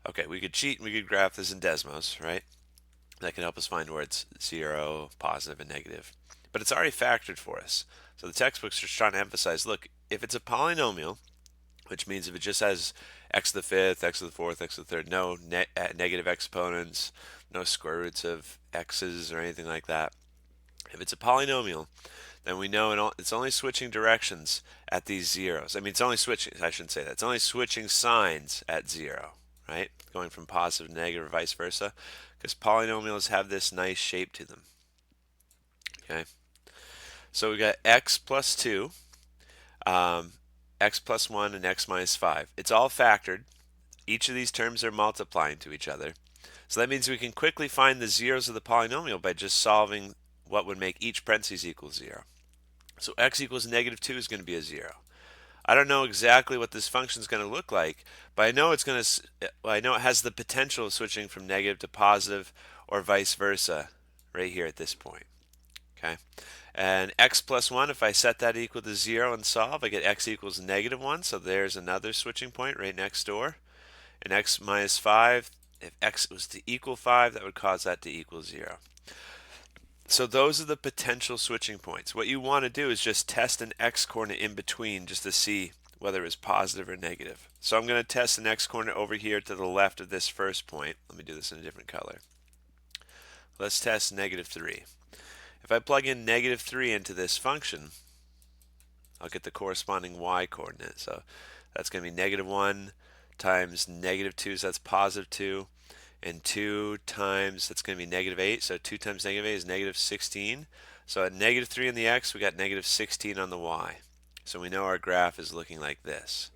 Okay, we could cheat and we could graph this in Desmos, right? That can help us find where it's 0, positive, and negative. But it's already factored for us. So the textbook's just trying to emphasize, look, if it's a polynomial, which means if it just has x to the fifth, x to the fourth, x to the third, no negative exponents, no square roots of x's or anything like that. If it's a polynomial, then we know it's only switching directions at these zeros. I mean, it's only switching, I shouldn't say that. It's only switching signs at 0, right? Going from positive to negative or vice versa, because polynomials have this nice shape to them, okay? So we got x plus 2, um, x plus 1, and x minus 5. It's all factored. Each of these terms are multiplying to each other. So that means we can quickly find the zeros of the polynomial by just solving what would make each parentheses equal 0. So x equals negative 2 is going to be a 0. I don't know exactly what this function is going to look like, but I know it has the potential of switching from negative to positive or vice versa right here at this point. Okay. And x plus 1, if I set that equal to 0 and solve, I get x equals negative 1. So there's another switching point right next door. And x minus 5, if x was to equal 5, that would cause that to equal 0. So those are the potential switching points. What you want to do is just test an x-coordinate in between just to see whether it's positive or negative. So I'm going to test an x-coordinate over here to the left of this first point. Let me do this in a different color. Let's test negative 3. If I plug in negative 3 into this function, I'll get the corresponding y-coordinate. So that's going to be negative 1 times negative 2, so that's positive 2. And 2 times, that's going to be negative 8. So 2 times negative 8 is negative 16. So at negative 3 on the x, we got negative 16 on the y. So we know our graph is looking like this.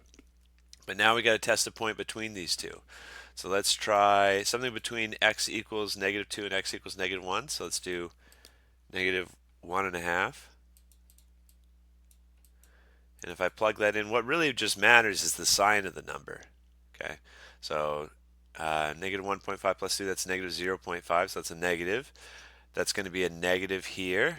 But now we got to test a point between these two. So let's try something between x equals negative 2 and x equals negative 1. So let's do negative 1.5. And if I plug that in, what really just matters is the sign of the number. Okay, so negative 1.5 plus 2, that's negative 0.5, so that's a negative. That's going to be a negative here.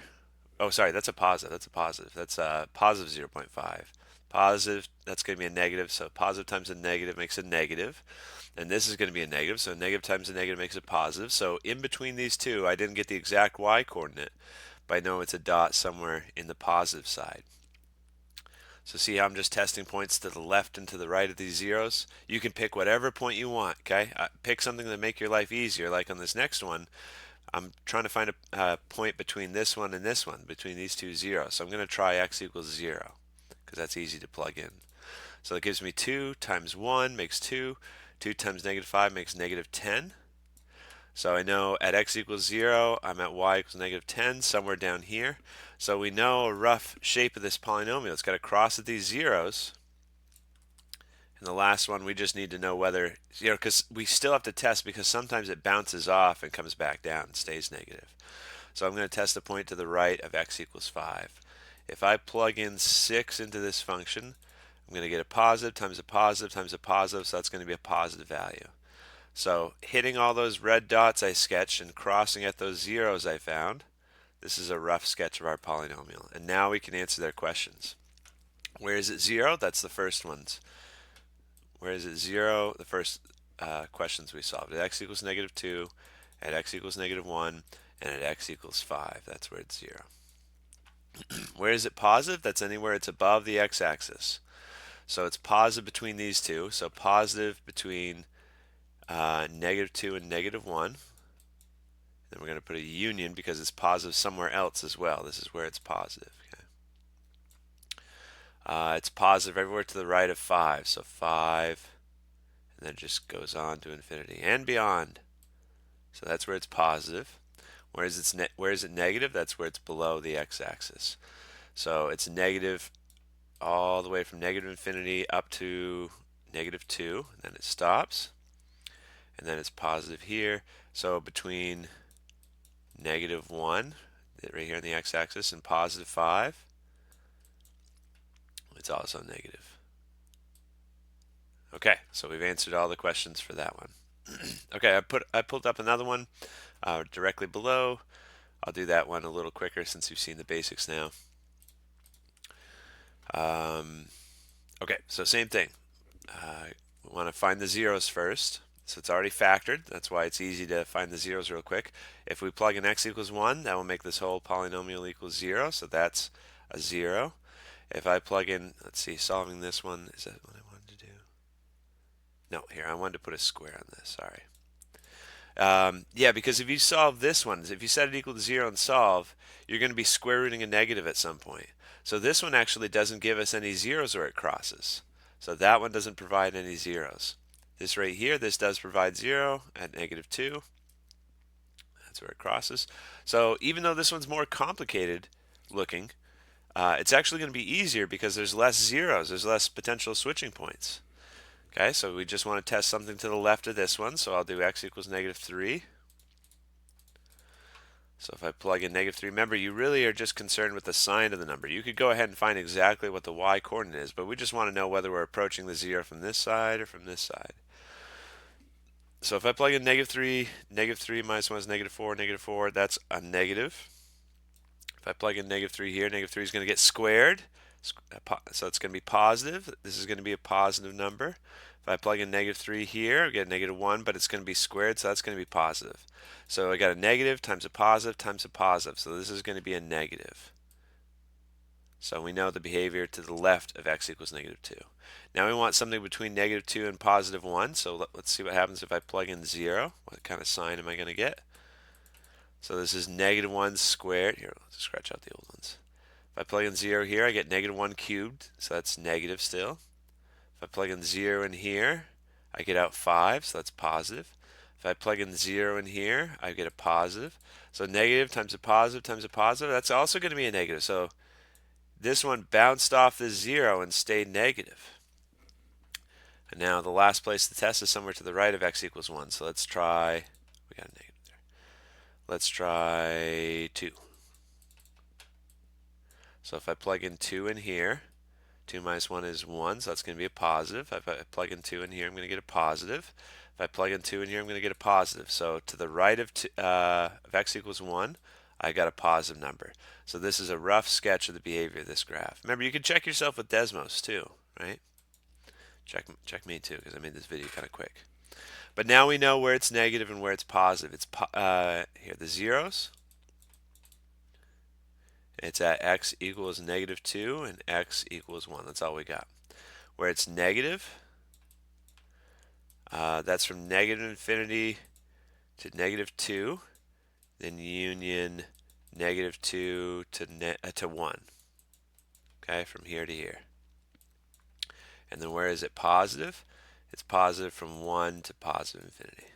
Oh, sorry, that's a positive. That's a positive. That's a positive 0.5. Positive, that's going to be a negative, so positive times a negative makes a negative. And this is going to be a negative, so negative times a negative makes a positive. So in between these two, I didn't get the exact y-coordinate, but I know it's a dot somewhere in the positive side. So see how I'm just testing points to the left and to the right of these zeros? You can pick whatever point you want, okay? Pick something that make your life easier, like on this next one. I'm trying to find a point between this one and this one, between these two zeros. So I'm going to try x equals 0, because that's easy to plug in. So that gives me 2 times 1 makes 2. 2 times negative 5 makes negative 10. So I know at x equals 0, I'm at y equals negative 10, somewhere down here. So we know a rough shape of this polynomial. It's got to cross at these zeros. And the last one, we just need to know whether, because we still have to test because sometimes it bounces off and comes back down and stays negative. So I'm going to test the point to the right of x equals 5. If I plug in 6 into this function, I'm going to get a positive times a positive times a positive, so that's going to be a positive value. So hitting all those red dots I sketched and crossing at those zeros I found, this is a rough sketch of our polynomial. And now we can answer their questions. Where is it 0? That's the first ones. Where is it 0? The first questions we solved. At x equals negative 2, at x equals negative 1, and at x equals 5. That's where it's 0. Where is it positive? That's anywhere it's above the x-axis. So it's positive between these two. So positive between negative 2 and negative 1. Then we're going to put a union because it's positive somewhere else as well. This is where it's positive. Okay. It's positive everywhere to the right of 5. So 5, and then it just goes on to infinity and beyond. So that's where it's positive. Where is it negative? That's where it's below the x-axis. So it's negative all the way from negative infinity up to negative 2. And then it stops. And then it's positive here. So between negative 1, right here on the x-axis, and positive 5, it's also negative. Okay, so we've answered all the questions for that one. Okay, I pulled up another one directly below. I'll do that one a little quicker since you've seen the basics now. Okay, so same thing. We want to find the zeros first. So it's already factored. That's why it's easy to find the zeros real quick. If we plug in x equals 1, that will make this whole polynomial equal 0. So that's a 0. If I plug in, let's see, solving this one, is that what I wanted to do? No, here, I wanted to put a square on this. Sorry. Yeah, because if you solve this one, if you set it equal to 0 and solve, you're going to be square rooting a negative at some point. So this one actually doesn't give us any zeros where it crosses. So that one doesn't provide any zeros. This right here, this does provide 0 at -2. That's where it crosses. So even though this one's more complicated looking, it's actually going to be easier because there's less zeros. There's less potential switching points. Okay, so we just want to test something to the left of this one. So I'll do x equals -3. So if I plug in -3, remember you really are just concerned with the sign of the number. You could go ahead and find exactly what the y coordinate is, but we just want to know whether we're approaching the 0 from this side or from this side. So if I plug in -3, -3 minus 1 is -4, -4, that's a negative. If I plug in -3 here, -3 is going to get squared. So it's going to be positive. This is going to be a positive number. If I plug in -3 here, I get -1, but it's going to be squared, so that's going to be positive. So I got a negative times a positive times a positive. So this is going to be a negative. So we know the behavior to the left of x equals -2. Now we want something between -2 and +1. So let's see what happens if I plug in 0. What kind of sign am I going to get? So this is -1 squared. Here, let's scratch out the old ones. If I plug in 0 here, I get -1 cubed. So that's negative still. If I plug in 0 in here, I get out 5. So that's positive. If I plug in 0 in here, I get a positive. So negative times a positive times a positive, that's also going to be a negative. So this one bounced off the 0 and stayed negative. And now the last place to test is somewhere to the right of x equals 1. So let's try, we got a negative there. Let's try 2. So if I plug in 2 in here, 2 minus 1 is 1, so that's going to be a positive. If I plug in 2 in here, I'm going to get a positive. If I plug in 2 in here, I'm going to get a positive. So to the right of x equals 1, I got a positive number. So this is a rough sketch of the behavior of this graph. Remember, you can check yourself with Desmos too, right? Check me too, because I made this video kind of quick. But now we know where it's negative and where it's positive. It's here, the zeros. It's at x equals -2 and x equals 1. That's all we got. Where it's negative, that's from -infinity to -2, then union -2 to 1. Okay, from here to here. And then where is it positive? It's positive from 1 to +infinity.